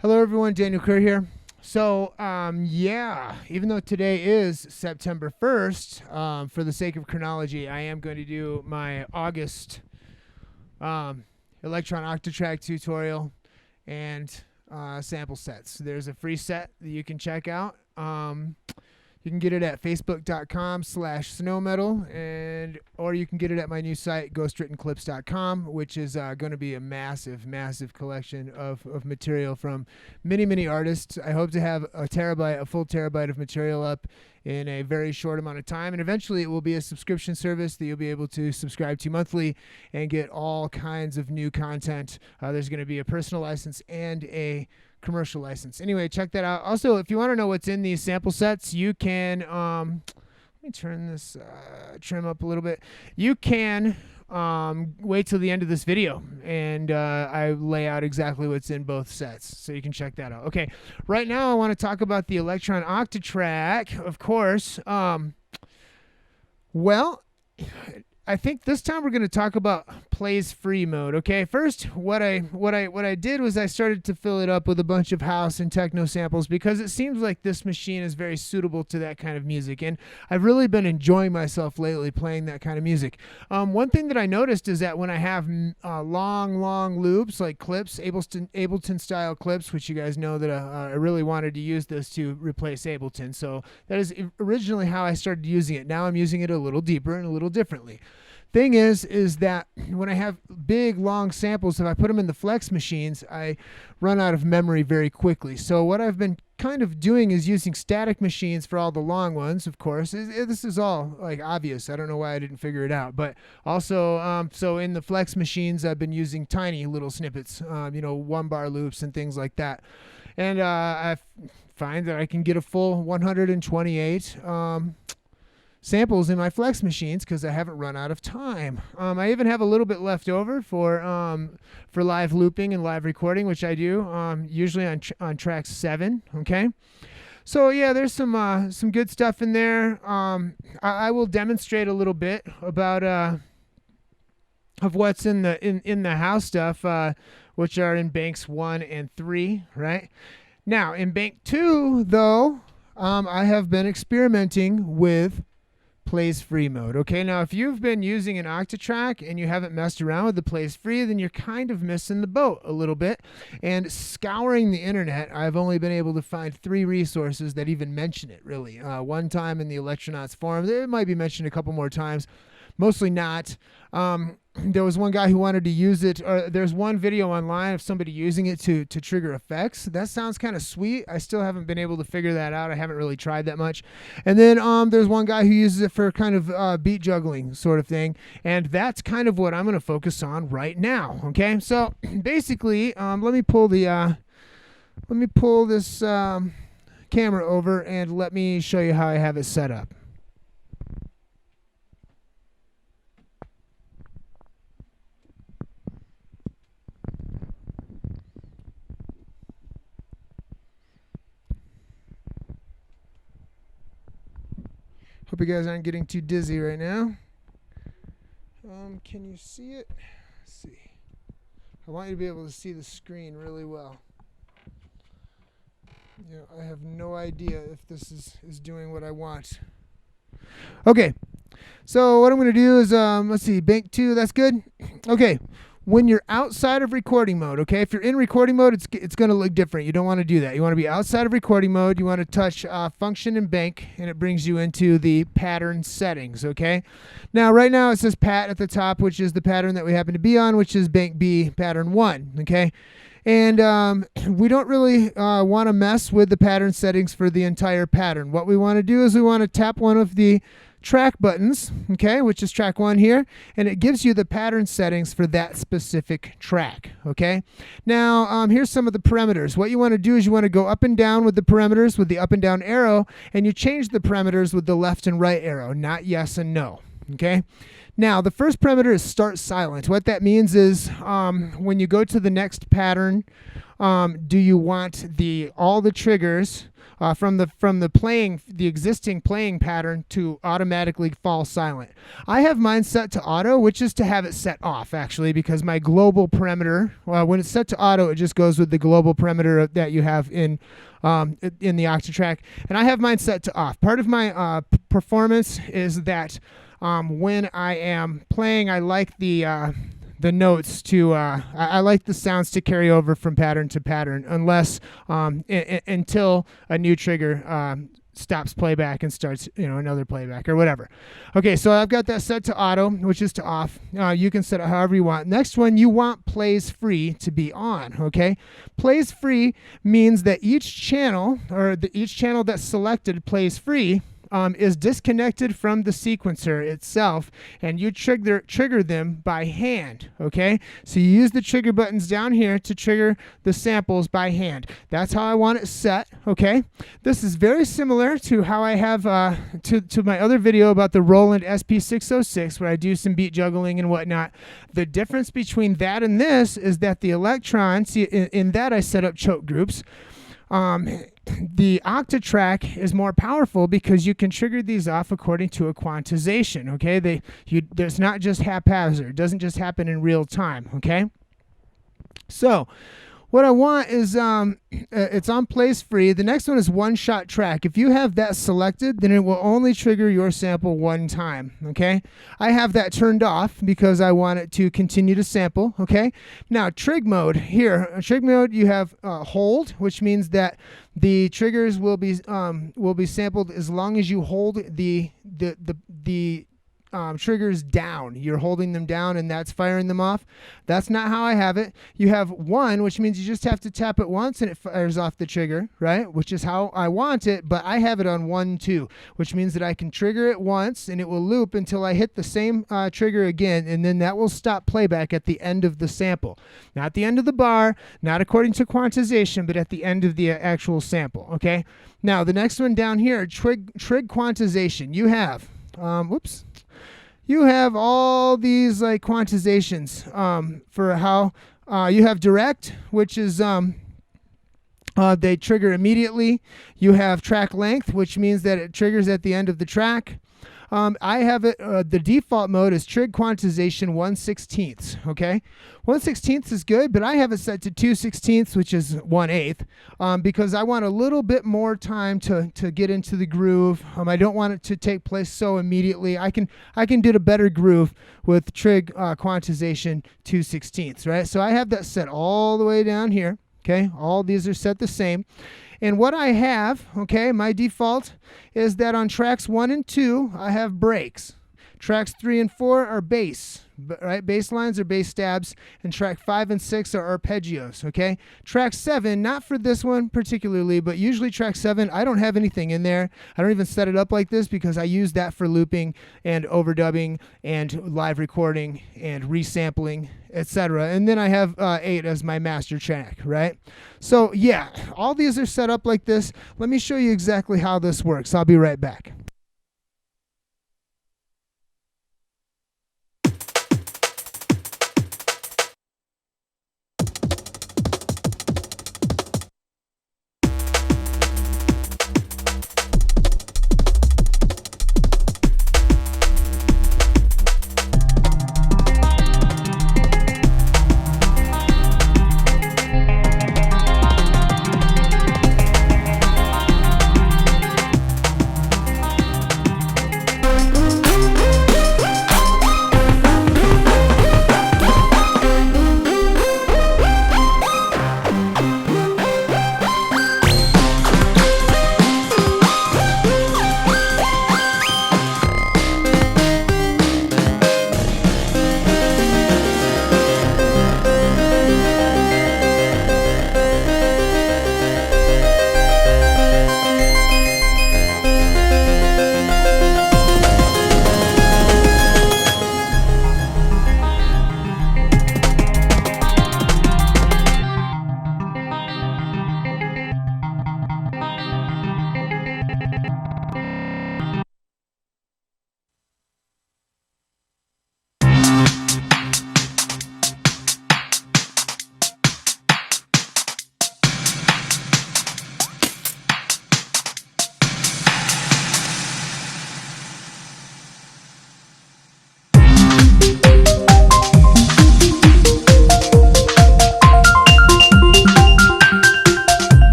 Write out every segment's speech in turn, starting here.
Hello everyone, Daniel Kerr here. So, yeah, even though today is September 1st, for the sake of chronology, I am going to do my August Elektron Octatrack tutorial and sample sets. There's a free set that you can check out. You can get it at facebook.com/SnowMetal, or you can get it at my new site, ghostwrittenclips.com, which is going to be a massive, massive collection of material from many, many artists. I hope to have a full terabyte of material up in a very short amount of time, and eventually it will be a subscription service that you'll be able to subscribe to monthly and get all kinds of new content. There's going to be a personal license and a commercial license. Anyway, check that out. Also, if you want to know what's in these sample sets, you can let me turn this trim up a little bit. You can wait till the end of this video, and I lay out exactly what's in both sets, so you can check that out. Okay, right now I want to talk about the Elektron Octatrack, of course. Well, I think this time we're going to talk about plays free mode. Okay, first what I did was I started to fill it up with a bunch of house and techno samples because it seems like this machine is very suitable to that kind of music, and I've really been enjoying myself lately playing that kind of music. One thing that I noticed is that when I have long loops, like clips, Ableton style clips, which you guys know that I really wanted to use this to replace Ableton, so that is originally how I started using it. Now I'm using it a little deeper and a little differently. Thing is that when I have big long samples, if I put them in the flex machines, I run out of memory very quickly. So what I've been kind of doing is using static machines for all the long ones, of course. This is all like obvious. I don't know why I didn't figure it out. But also, so in the flex machines, I've been using tiny little snippets, 1-bar loops and things like that. And I find that I can get a full 128 samples in my flex machines because I haven't run out of time. I even have a little bit left over for live looping and live recording, which I do usually on track 7. Okay, so yeah, there's some good stuff in there. I will demonstrate a little bit about of what's in the house stuff, which are in banks 1 and 3. Right now, in bank 2, though, I have been experimenting with plays free mode. Okay, now if you've been using an Octatrack and you haven't messed around with the plays free, then you're kind of missing the boat a little bit. And scouring the internet, I've only been able to find 3 resources that even mention it, really. One time in the Elektronauts forum, it might be mentioned a couple more times, mostly not. There was one guy who wanted to use it, or there's one video online of somebody using it to trigger effects. That sounds kind of sweet. I still haven't been able to figure that out. I haven't really tried that much. And then there's one guy who uses it for kind of beat juggling sort of thing, and that's kind of what I'm going to focus on right now. Okay, so basically, let me pull this camera over and let me show you how I have it set up. Hope you guys aren't getting too dizzy right now. Can you see it? Let's see. I want you to be able to see the screen really well. I have no idea if this is doing what I want. Okay, so what I'm going to do is, let's see, bank 2, that's good. Okay. When you're outside of recording mode, okay, if you're in recording mode, it's going to look different. You don't want to do that. You want to be outside of recording mode. You want to touch function and bank, and it brings you into the pattern settings, okay? Now, right now, it says pat at the top, which is the pattern that we happen to be on, which is bank B, pattern 1, okay? And we don't really want to mess with the pattern settings for the entire pattern. What we want to do is we want to tap one of the track buttons, okay, which is track 1 here, and it gives you the pattern settings for that specific track, okay? Now, here's some of the parameters. What you want to do is you want to go up and down with the parameters with the up and down arrow, and you change the parameters with the left and right arrow, not yes and no, okay? Now, the first parameter is start silent. What that means is when you go to the next pattern, do you want all the triggers from the existing playing pattern to automatically fall silent? I have mine set to auto, which is to have it set off actually, because my global parameter, when it's set to auto, it just goes with the global parameter that you have in the Octatrack, and I have mine set to off. Part of my performance is that when I am playing, I like the notes to I like the sounds to carry over from pattern to pattern, unless until a new trigger stops playback and starts another playback or whatever. Okay, so I've got that set to auto, which is to off. You can set it however you want. Next one, you want plays free to be on. Okay, plays free means that each channel, or each channel that's selected plays free, is disconnected from the sequencer itself, and you trigger them by hand. Okay, so you use the trigger buttons down here to trigger the samples by hand. That's how I want it set. Okay, this is very similar to how I have to my other video about the Roland SP606, where I do some beat juggling and whatnot. The difference between that and this is that the Elektron, see, in that I set up choke groups. The Octatrack is more powerful because you can trigger these off according to a quantization. Okay, there's not just haphazard. It doesn't just happen in real time. Okay, so what I want is it's on plays free. The next one is one shot track. If you have that selected, then it will only trigger your sample one time. Okay, I have that turned off because I want it to continue to sample. Okay, now Trig Mode here. Trig Mode, you have hold, which means that the triggers will be sampled as long as you hold the triggers down. You're holding them down and that's firing them off. That's not how I have it. You have one, which means you just have to tap it once and it fires off the trigger, right? Which is how I want it, but I have it on 1, 2, which means that I can trigger it once and it will loop until I hit the same trigger again, and then that will stop playback at the end of the sample. Not the end of the bar, not according to quantization, but at the end of the actual sample. Okay, now the next one down here, trig quantization. You have you have all these like quantizations for how you have direct, which is they trigger immediately. You have track length, which means that it triggers at the end of the track. I have it, the default mode is trig quantization 1/16. Okay, 1/16 is good, but I have it set to 2/16, which is 1/8, because I want a little bit more time to get into the groove. I don't want it to take place so immediately. I can do a better groove with trig quantization 2/16, right? So I have that set all the way down here. Okay, all these are set the same. And what I have, okay, my default is that on tracks 1 and 2, I have breaks. Tracks 3 and 4 are bass, right? Bass lines or bass stabs. And track 5 and 6 are arpeggios, okay? Track 7, not for this one particularly, but usually track 7, I don't have anything in there. I don't even set it up like this because I use that for looping and overdubbing and live recording and resampling, etc. And then I have 8 as my master track, right? So yeah, all these are set up like this. Let me show you exactly how this works. I'll be right back.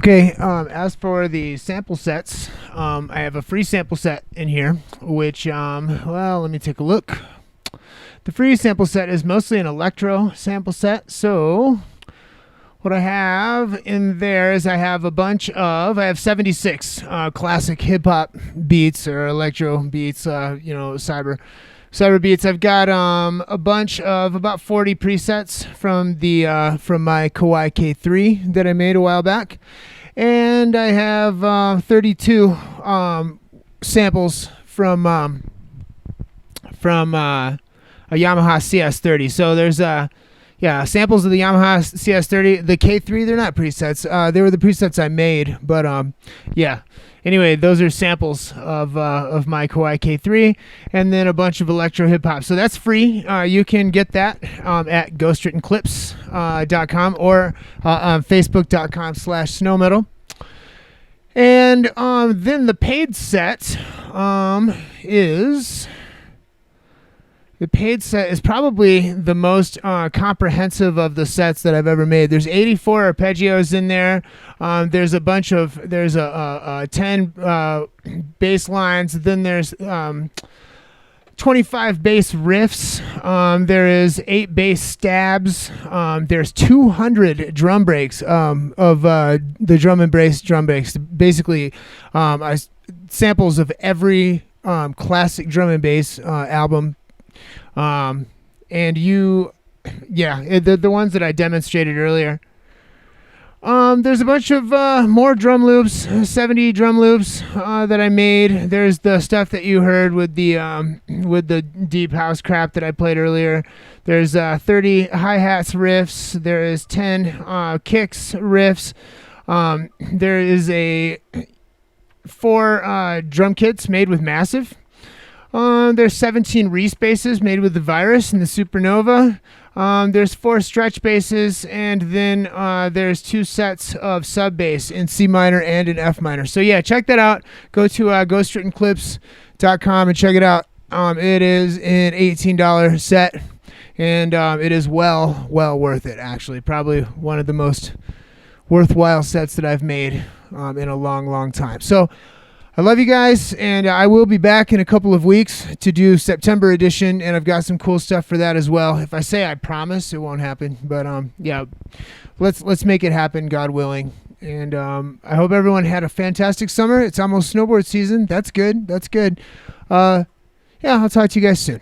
Okay, as for the sample sets, I have a free sample set in here, which, well, let me take a look. The free sample set is mostly an electro sample set, so what I have in there is I have 76 classic hip-hop beats or electro beats, cyber beats. I've got a bunch of about 40 presets from my Kawai K3 that I made a while back, and I have 32 samples from a Yamaha CS30. So there's samples of the Yamaha CS30. The K3, they're not presets. They were the presets I made, but Anyway, those are samples of my Kawai K3, and then a bunch of electro hip hop. So that's free. You can get that at ghostwrittenclips.com or facebook.com/SnowMetal. And then the paid set is probably the most comprehensive of the sets that I've ever made. There's 84 arpeggios in there. There's a 10 bass lines. Then there's 25 bass riffs. There is 8 bass stabs. There's 200 drum breaks of the drum and bass drum breaks. Basically, samples of every classic drum and bass album. The ones that I demonstrated earlier. There's a bunch of more drum loops, 70 drum loops that I made. There's the stuff that you heard with the deep house crap that I played earlier. There's 30 hi-hats riffs. There is 10 kicks riffs. There is 4 drum kits made with Massive. There's 17 respaces made with the Virus and the Supernova. There's 4 stretch basses, and then there's 2 sets of sub bass in C minor and in F minor. So yeah, check that out. Go to ghostwrittenclips.com and check it out. It is an $18 set, and it is well worth it, actually. Probably one of the most worthwhile sets that I've made in a long time. So I love you guys, and I will be back in a couple of weeks to do September edition, and I've got some cool stuff for that as well. If I say I promise, it won't happen, but let's make it happen, God willing. And I hope everyone had a fantastic summer. It's almost snowboard season. That's good. I'll talk to you guys soon.